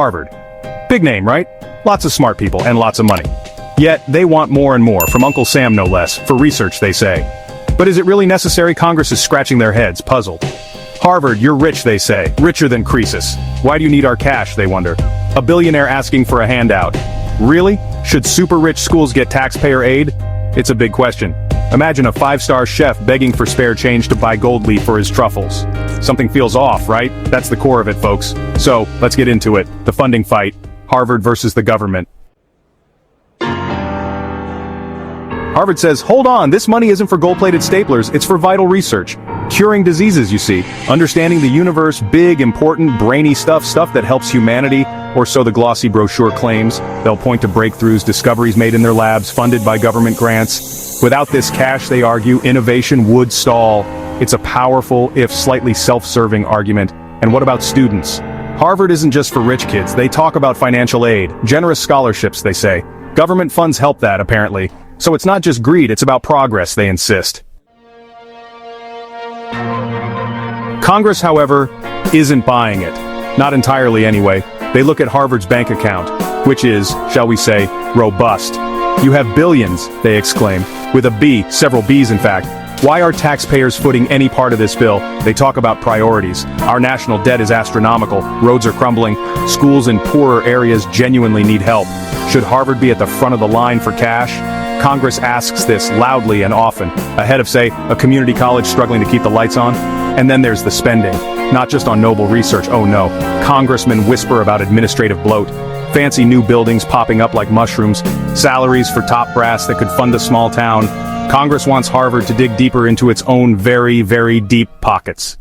Harvard. Big name, right? Lots of smart people and lots of money. Yet, they want more and more, from Uncle Sam no less, for research they say. But is it really necessary? Congress is scratching their heads, puzzled. Harvard, you're rich, they say, richer than Croesus. Why do you need our cash, they wonder. A billionaire asking for a handout. Really? Should super-rich schools get taxpayer aid? It's a big question. Imagine a five-star chef begging for spare change to buy gold leaf for his truffles. Something feels off, right? That's the core of it, folks. So, let's get into it. The funding fight. Harvard versus the government. Harvard says, hold on, this money isn't for gold-plated staplers, it's for vital research. Curing diseases, you see. Understanding the universe, big, important, brainy stuff that helps humanity, or so the glossy brochure claims. They'll point to breakthroughs, discoveries made in their labs, funded by government grants. Without this cash, they argue, innovation would stall. It's a powerful, if slightly self-serving argument. And what about students? Harvard isn't just for rich kids. They talk about financial aid, generous scholarships, they say. Government funds help that, apparently. So it's not just greed, it's about progress, they insist. Congress, however, isn't buying it. Not entirely anyway. They look at Harvard's bank account, which is, shall we say, robust. You have billions, they exclaim, with a B, several B's in fact. Why are taxpayers footing any part of this bill? They talk about priorities. Our national debt is astronomical, roads are crumbling, schools in poorer areas genuinely need help. Should Harvard be at the front of the line for cash? Congress asks this loudly and often, ahead of, say, a community college struggling to keep the lights on. And then there's the spending. Not just on noble research, oh no. Congressmen whisper about administrative bloat. Fancy new buildings popping up like mushrooms. Salaries for top brass that could fund a small town. Congress wants Harvard to dig deeper into its own very, very deep pockets.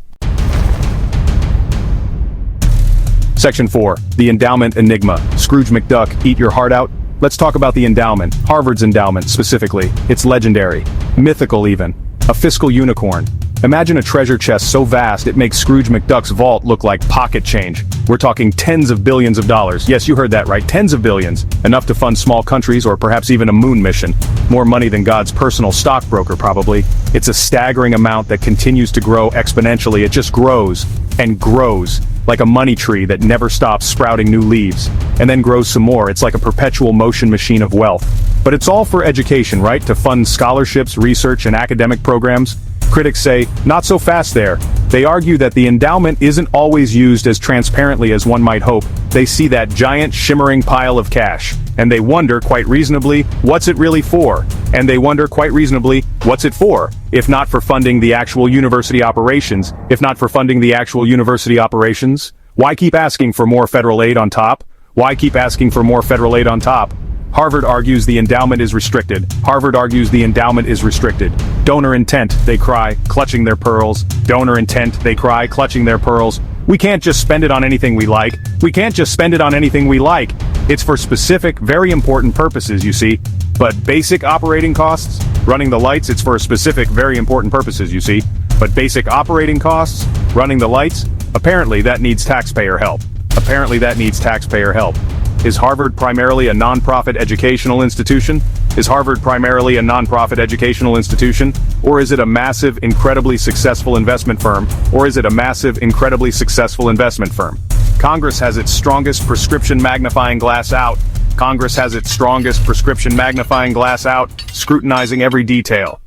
Section 4. The Endowment Enigma. Scrooge McDuck, eat your heart out? Let's talk about the endowment. Harvard's endowment, specifically. It's legendary. Mythical, even. A fiscal unicorn. Imagine a treasure chest so vast it makes Scrooge McDuck's vault look like pocket change. We're talking tens of billions of dollars. Yes, you heard that right, tens of billions. Enough to fund small countries or perhaps even a moon mission. More money than God's personal stockbroker, probably. It's a staggering amount that continues to grow exponentially. It just grows and grows, like a money tree that never stops sprouting new leaves. And then grows some more. It's like a perpetual motion machine of wealth. But it's all for education, right? To fund scholarships, research, and academic programs. Critics say, not so fast there. They argue that the endowment isn't always used as transparently as one might hope. They see that giant, shimmering pile of cash. And they wonder, quite reasonably, what's it really for? And they wonder, quite reasonably, what's it for? If not for funding the actual university operations, why keep asking for more federal aid on top? Why keep asking for more federal aid on top? Harvard argues the endowment is restricted. Donor intent, they cry, clutching their pearls. Donor intent, they cry, clutching their pearls. We can't just spend it on anything we like. It's for specific, very important purposes, you see. But basic operating costs? Running the lights, it's for specific, very important purposes, you see. But basic operating costs? Running the lights? Apparently that needs taxpayer help. Is Harvard primarily a non-profit educational institution? Or is it a massive, incredibly successful investment firm? Congress has its strongest prescription magnifying glass out, scrutinizing every detail.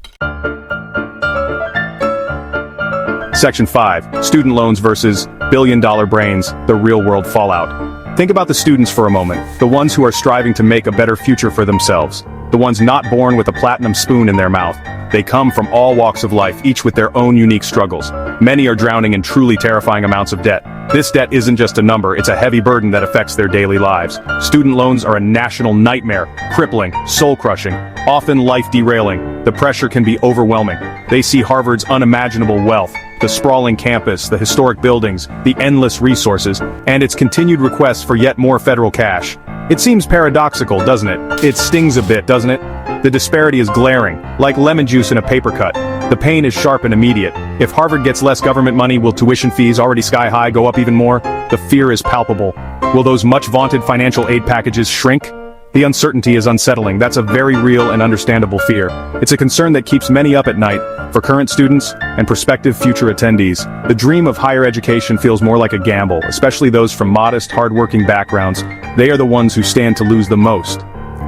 Section 5. Student loans versus billion-dollar brains, the real-world fallout. Think about the students for a moment, the ones who are striving to make a better future for themselves, the ones not born with a platinum spoon in their mouth. They come from all walks of life, each with their own unique struggles. Many are drowning in truly terrifying amounts of debt. This debt isn't just a number, it's a heavy burden that affects their daily lives. Student loans are a national nightmare, crippling, soul-crushing, often life-derailing. The pressure can be overwhelming. They see Harvard's unimaginable wealth, the sprawling campus, the historic buildings, the endless resources, and its continued requests for yet more federal cash. It seems paradoxical, doesn't it? It stings a bit, doesn't it? The disparity is glaring, like lemon juice in a paper cut. The pain is sharp and immediate. If Harvard gets less government money, will tuition fees, already sky-high, go up even more? The fear is palpable. Will those much-vaunted financial aid packages shrink? The uncertainty is unsettling. That's a very real and understandable fear. It's a concern that keeps many up at night. For current students and prospective future attendees, the dream of higher education feels more like a gamble, especially those from modest, hardworking backgrounds. They are the ones who stand to lose the most.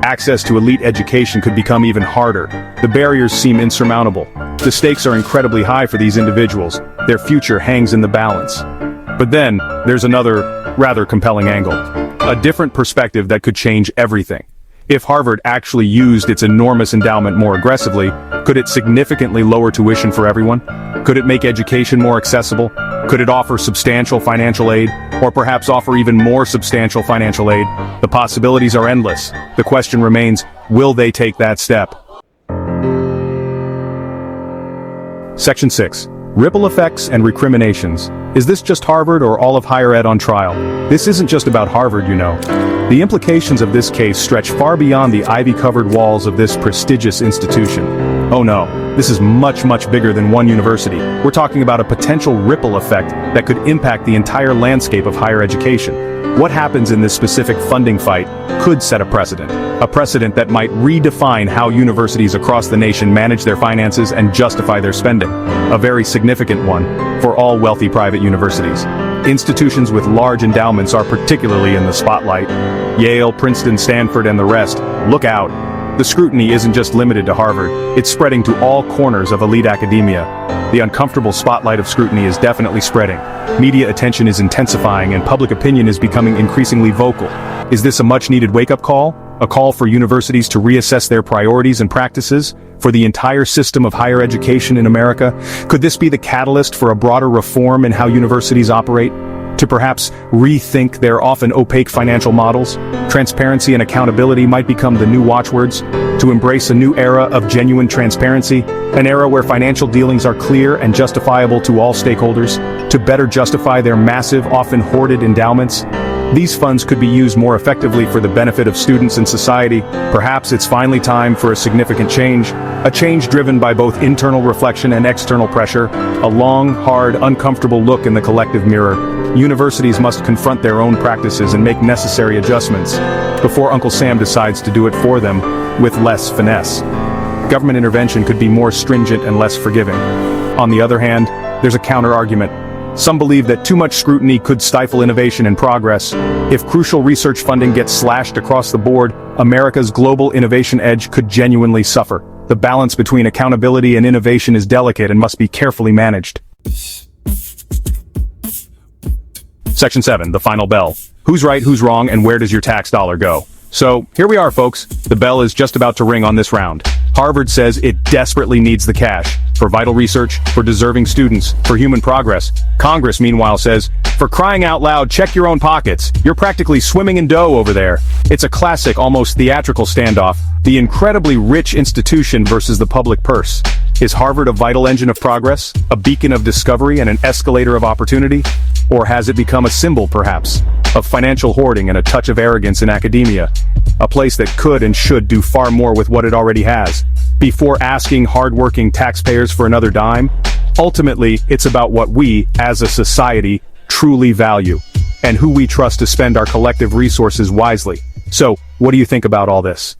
Access to elite education could become even harder. The barriers seem insurmountable. The stakes are incredibly high for these individuals. Their future hangs in the balance. But then, there's another, rather compelling angle. A different perspective that could change everything. If Harvard actually used its enormous endowment more aggressively, could it significantly lower tuition for everyone? Could it make education more accessible? Could it offer substantial financial aid? Or perhaps offer even more substantial financial aid? The possibilities are endless. The question remains, will they take that step? Section 6. Ripple effects and recriminations. Is this just Harvard or all of higher ed on trial? This isn't just about Harvard, you know. The implications of this case stretch far beyond the ivy-covered walls of this prestigious institution. Oh no, this is much bigger than one university. We're talking about a potential ripple effect that could impact the entire landscape of higher education. What happens in this specific funding fight could set a precedent that might redefine how universities across the nation manage their finances and justify their spending. A very significant one for all wealthy private universities. Institutions with large endowments are particularly in the spotlight. Yale, Princeton, Stanford, and the rest, look out. The scrutiny isn't just limited to Harvard, it's spreading to all corners of elite academia. The uncomfortable spotlight of scrutiny is definitely spreading. Media attention is intensifying and public opinion is becoming increasingly vocal. Is this a much-needed wake-up call? A call for universities to reassess their priorities and practices? For the entire system of higher education in America? Could this be the catalyst for a broader reform in how universities operate? To perhaps rethink their often opaque financial models? Transparency and accountability might become the new watchwords. To embrace a new era of genuine transparency, an era where financial dealings are clear and justifiable to all stakeholders, to better justify their massive, often hoarded endowments. These funds could be used more effectively for the benefit of students and society. Perhaps it's finally time for a significant change. A change driven by both internal reflection and external pressure. A long, hard, uncomfortable look in the collective mirror. Universities must confront their own practices and make necessary adjustments before Uncle Sam decides to do it for them with less finesse. Government intervention could be more stringent and less forgiving. On the other hand, there's a counter-argument. Some believe that too much scrutiny could stifle innovation and progress. If crucial research funding gets slashed across the board, America's global innovation edge could genuinely suffer. The balance between accountability and innovation is delicate and must be carefully managed. Section 7, the final bell. Who's right, who's wrong, and where does your tax dollar go? So, here we are, folks. The bell is just about to ring on this round. Harvard says it desperately needs the cash. For vital research, for deserving students, for human progress. Congress, meanwhile, says, for crying out loud, check your own pockets. You're practically swimming in dough over there. It's a classic, almost theatrical standoff. The incredibly rich institution versus the public purse. Is Harvard a vital engine of progress? A beacon of discovery and an escalator of opportunity? Or has it become a symbol, perhaps, of financial hoarding and a touch of arrogance in academia? A place that could and should do far more with what it already has. Before asking hard-working taxpayers for another dime, ultimately, it's about what we, as a society, truly value, and who we trust to spend our collective resources wisely. So, what do you think about all this?